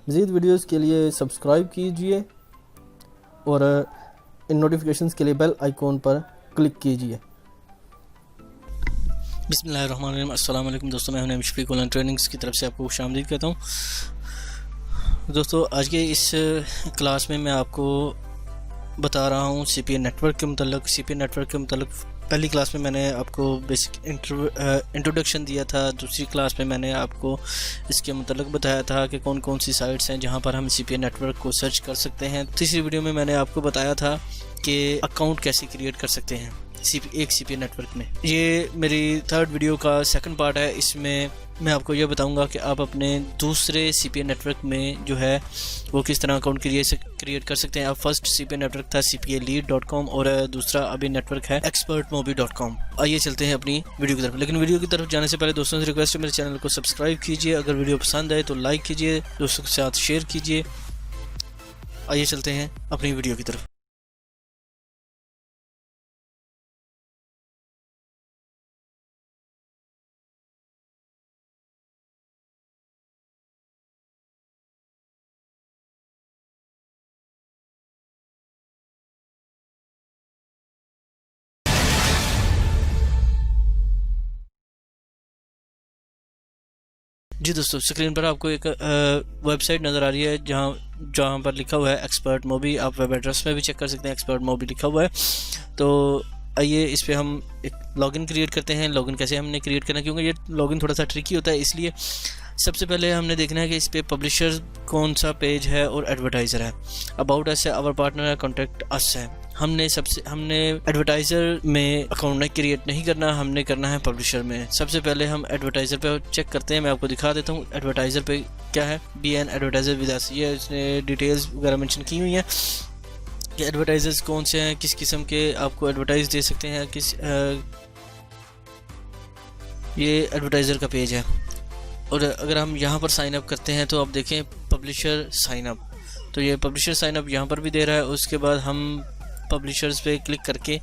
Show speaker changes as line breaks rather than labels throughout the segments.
मज़ीद वीडियोस के लिए सब्सक्राइब कीजिए और इन नोटिफिकेशंस के लिए बेल आइकॉन पर क्लिक कीजिए।
बिस्मिल्लाहिर्रहमानिर्रहीम। अस्सलाम वालेकुम दोस्तों, मैं हूं शफीक ऑनलाइन ट्रेनिंग्स की तरफ से आपको खुशामदीद कहता हूं। दोस्तों, आज के इस क्लास में मैं आपको बता रहा हूं सीपीए नेटवर्क के मतलब। पहली क्लास में मैंने आपको बेसिक इंट्रोडक्शन दिया था। दूसरी क्लास में मैंने आपको इसके मतलब बताया था कि कौन कौन सी साइट्स हैं जहां पर हम सीपीए नेटवर्क को सर्च कर सकते हैं। तीसरी वीडियो में मैंने आपको बताया था कि अकाउंट कैसे क्रिएट कर सकते हैं एक सीपीए नेटवर्क में। ये मेरी थर्ड वीडियो का सेकंड पार्ट है। इसमें मैं आपको ये बताऊंगा कि आप अपने दूसरे सीपीए नेटवर्क में जो है वो किस तरह अकाउंट क्रिएट कर सकते हैं। आप फर्स्ट सीपीए नेटवर्क था cpalead.com और दूसरा अभी नेटवर्क है expertmobi.com। आइए चलते हैं अपनी वीडियो की तरफ। लेकिन वीडियो की तरफ जाने से पहले दोस्तों से रिक्वेस्ट है, मेरे चैनल को सब्सक्राइब कीजिए। अगर वीडियो पसंद आए तो लाइक कीजिए, दोस्तों के साथ शेयर कीजिए। आइए चलते हैं अपनी वीडियो की तरफ। जी दोस्तों, स्क्रीन पर आपको एक वेबसाइट नज़र आ रही है जहाँ पर लिखा हुआ है एक्सपर्ट मोबी। आप वेब एड्रेस में भी चेक कर सकते हैं, एक्सपर्ट मोबी लिखा हुआ है। तो आइए इस पर हम एक लॉगिन क्रिएट करते हैं। लॉगिन कैसे हमने क्रिएट करना है, क्योंकि ये लॉगिन थोड़ा सा ट्रिकी होता है, इसलिए सबसे पहले हमने देखना है कि इस पर पब्लिशर कौन सा पेज है और एडवर्टाइज़र है। अबाउट अस है, आवर पार्टनर है, कॉन्टैक्ट अस है। हमने एडवर्टाइज़र में अकाउंट क्रिएट नहीं करना, हमने करना है पब्लिशर में। सबसे पहले हम एडवर्टाइज़र पे चेक करते हैं। मैं आपको दिखा देता हूँ एडवर्टाइज़र पे क्या है। BN एडवर्टाइज़र विद अस, ये इसने डिटेल्स वगैरह मेंशन की हुई हैं कि एडवर्टाइजर्स कौन से हैं, किस किस्म के आपको एडवर्टाइज दे सकते हैं, ये एडवर्टाइज़र का पेज है। और अगर हम यहाँ पर साइन अप करते हैं तो आप देखें पब्लिशर साइन अप, तो ये पब्लिशर साइन अप यहाँ पर भी दे रहा है। उसके बाद हम पब्लिशर्स पे क्लिक करके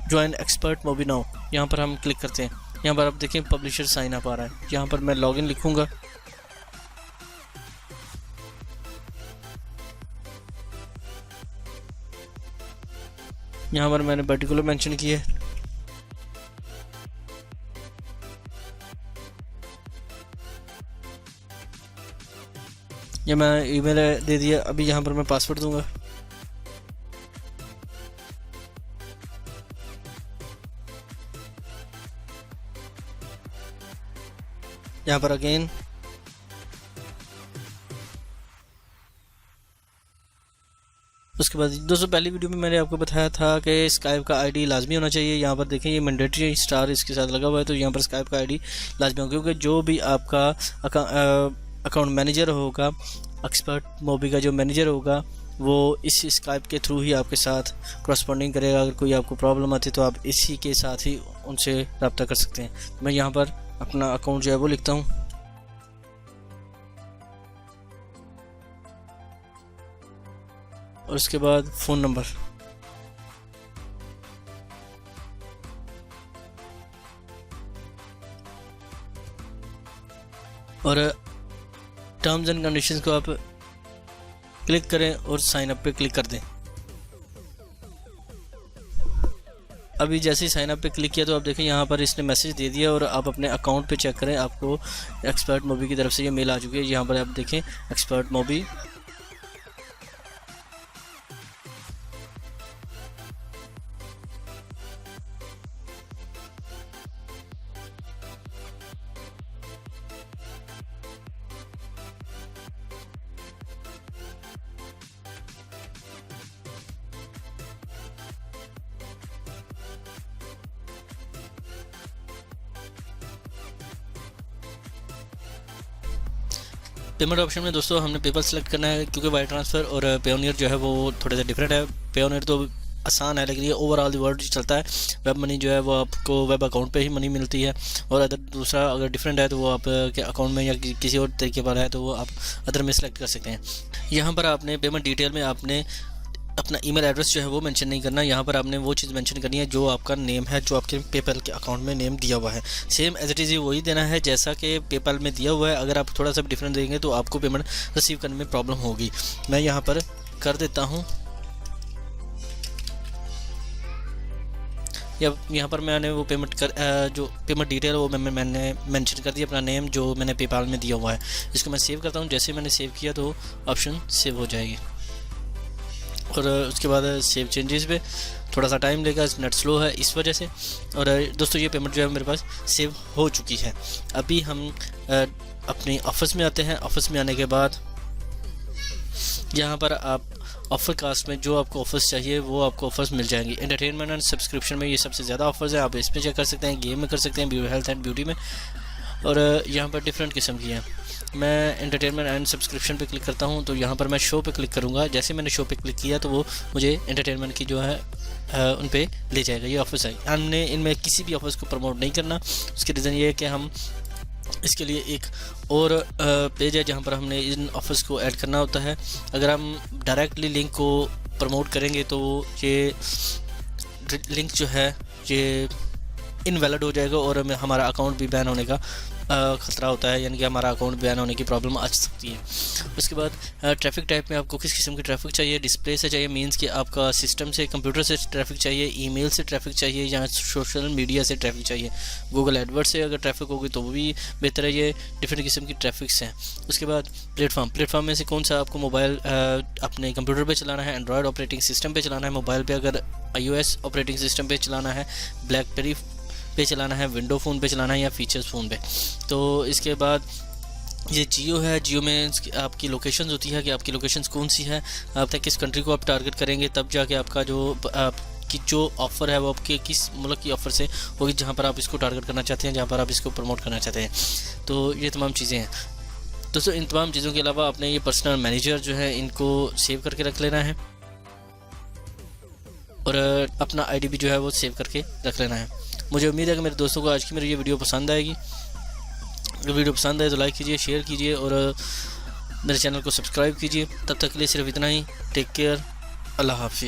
ज्वाइन एक्सपर्ट मोबी नाउ, यहाँ पर हम क्लिक करते हैं। यहाँ पर आप देखें पब्लिशर साइन अप आ रहा है। यहाँ पर मैं लॉगिन लिखूँगा। यहाँ पर मैंने पर्टिकुलर मेंशन किया है। ये मैं ईमेल दे दिया। अभी यहाँ पर मैं पासवर्ड दूंगा। यहाँ पर अगेन उसके बाद दोस्तों, पहली वीडियो में मैंने आपको बताया था कि स्काइप का आईडी लाजमी होना चाहिए। यहाँ पर देखें ये मैंडेटरी स्टार इसके साथ लगा हुआ है, तो यहाँ पर स्काइप का आईडी लाजमी होगा, क्योंकि जो भी आपका अकाउंट मैनेजर होगा, एक्सपर्ट मोबी का जो मैनेजर होगा, वो इस स्काइप के थ्रू ही आपके साथ करस्पॉन्डिंग करेगा। अगर कोई आपको प्रॉब्लम आती है तो आप इसी के साथ ही उनसे रब्ता कर सकते हैं। तो मैं यहाँ पर अपना अकाउंट जो है वो लिखता हूँ। और उसके बाद फ़ोन नंबर, और टर्म्स एंड कंडीशंस को आप क्लिक करें और साइन अप पे क्लिक कर दें। अभी जैसे ही साइन अप पे क्लिक किया तो आप देखें यहाँ पर इसने मैसेज दे दिया, और आप अपने अकाउंट पे चेक करें, आपको एक्सपर्ट मोबी की तरफ से ये मेल आ चुकी है। यहाँ पर आप देखें एक्सपर्ट मोबी। पेमेंट ऑप्शन में दोस्तों हमने पेपल सेलेक्ट करना है, क्योंकि वायर ट्रांसफ़र और पेयोनियर जो है वो थोड़ा सा डिफरेंट है। पेयोनियर तो आसान है, लेकिन ये ओवरऑल द वर्ल्ड चलता है। वेब मनी जो है वो आपको वेब अकाउंट पे ही मनी मिलती है, और अदर दूसरा अगर डिफरेंट है तो वो आप के अकाउंट में या किसी और तरीके पर है तो वो आप अदर में सेलेक्ट कर सकते हैं। यहाँ पर आपने पेमेंट डिटेल में आपने अपना ईमेल एड्रेस जो है वो मेंशन नहीं करना। यहाँ पर आपने वो चीज़ मेंशन करनी है जो आपका नेम है, जो आपके पेपैल के अकाउंट में नेम दिया हुआ है, सेम एज इट इज़ वही देना है जैसा कि पेपैल में दिया हुआ है। अगर आप थोड़ा सा डिफरेंट देंगे तो आपको पेमेंट रिसीव करने में प्रॉब्लम होगी। मैं यहाँ पर कर देता हूँ, या यहाँ पर मैंने वो पेमेंट जो पेमेंट डिटेल वो मैंने मेंशन कर दिया, अपना नेम जो मैंने पेपैल में दिया हुआ है। इसको मैं सेव करता हूँ। जैसे मैंने सेव किया तो ऑप्शन सेव हो जाएगी, और उसके बाद सेव चेंजेस पे थोड़ा सा टाइम लेगा, नेट स्लो है इस वजह से। और दोस्तों ये पेमेंट जो है मेरे पास सेव हो चुकी है। अभी हम अपने ऑफिस में आते हैं। ऑफिस में आने के बाद यहाँ पर आप ऑफर कास्ट में जो आपको ऑफर्स चाहिए वो आपको ऑफर्स मिल जाएंगी। एंटरटेनमेंट एंड सब्सक्रिप्शन में ये सबसे ज़्यादा ऑफर्स हैं, आप इस पर चेक कर सकते हैं। गेम में कर सकते हैं, हेल्थ एंड ब्यूटी में, और यहाँ पर डिफरेंट किस्म की हैं। मैं एंटरटेनमेंट एंड सब्सक्रिप्शन पे क्लिक करता हूँ, तो यहाँ पर मैं शो पे क्लिक करूँगा। जैसे मैंने शो पे क्लिक किया तो वो मुझे एंटरटेनमेंट की जो है उन पे ले जाएगा। ये ऑफर्स है, हमने इनमें किसी भी ऑफर्स को प्रमोट नहीं करना। उसके रीज़न ये है कि हम इसके लिए एक और पेज है जहाँ पर हमने इन ऑफर्स को ऐड करना होता है। अगर हम डायरेक्टली लिंक को प्रमोट करेंगे तो ये लिंक जो है ये इनवैलिड हो जाएगा और हमारा अकाउंट भी बैन होने का ख़तरा होता है, यानी कि हमारा अकाउंट बैन होने की प्रॉब्लम आ सकती है। उसके बाद ट्रैफिक टाइप में आपको किस किस्म की ट्रैफिक चाहिए, डिस्प्ले से चाहिए, मींस कि आपका सिस्टम से, कंप्यूटर से ट्रैफिक चाहिए, ईमेल से ट्रैफिक चाहिए, या सोशल मीडिया से ट्रैफिक चाहिए। गूगल एडवर्ड्स से अगर ट्रैफिक होगी तो वो भी बेहतर है। ये डिफरेंट किस्म की ट्रैफिक्स हैं। उसके बाद प्लेटफॉर्म में से कौन सा आपको मोबाइल अपने कंप्यूटर पर चलाना है, एंड्रॉयड ऑपरेटिंग सिस्टम पर चलाना है, मोबाइल पर अगर iOS ऑपरेटिंग सिस्टम पर चलाना है, ब्लैकबेरी पे चलाना है, विंडो फ़ोन पे चलाना है, या फीचर्स फ़ोन पे। तो इसके बाद ये जियो है। जियो में आपकी लोकेशंस होती है कि आपकी लोकेशंस कौन सी है, आप तक किस कंट्री को आप टारगेट करेंगे, तब जाके आपका जो ऑफ़र है वो आपके किस मुल्क की ऑफ़र से होगी जहाँ पर आप इसको टारगेट करना चाहते हैं, जहाँ पर आप इसको प्रमोट करना चाहते हैं। तो ये तमाम चीज़ें हैं दोस्तों। इन तमाम चीज़ों के अलावा आपने ये पर्सनल मैनेजर जो है इनको सेव करके रख लेना है, और अपना आईडी भी जो है वो सेव करके रख लेना है। मुझे उम्मीद है कि मेरे दोस्तों को आज की मेरी ये वीडियो पसंद आएगी। अगर वीडियो पसंद आए तो लाइक कीजिए, शेयर कीजिए, और मेरे चैनल को सब्सक्राइब कीजिए। तब तक के लिए सिर्फ इतना ही। टेक केयर, अल्लाह हाफिज़।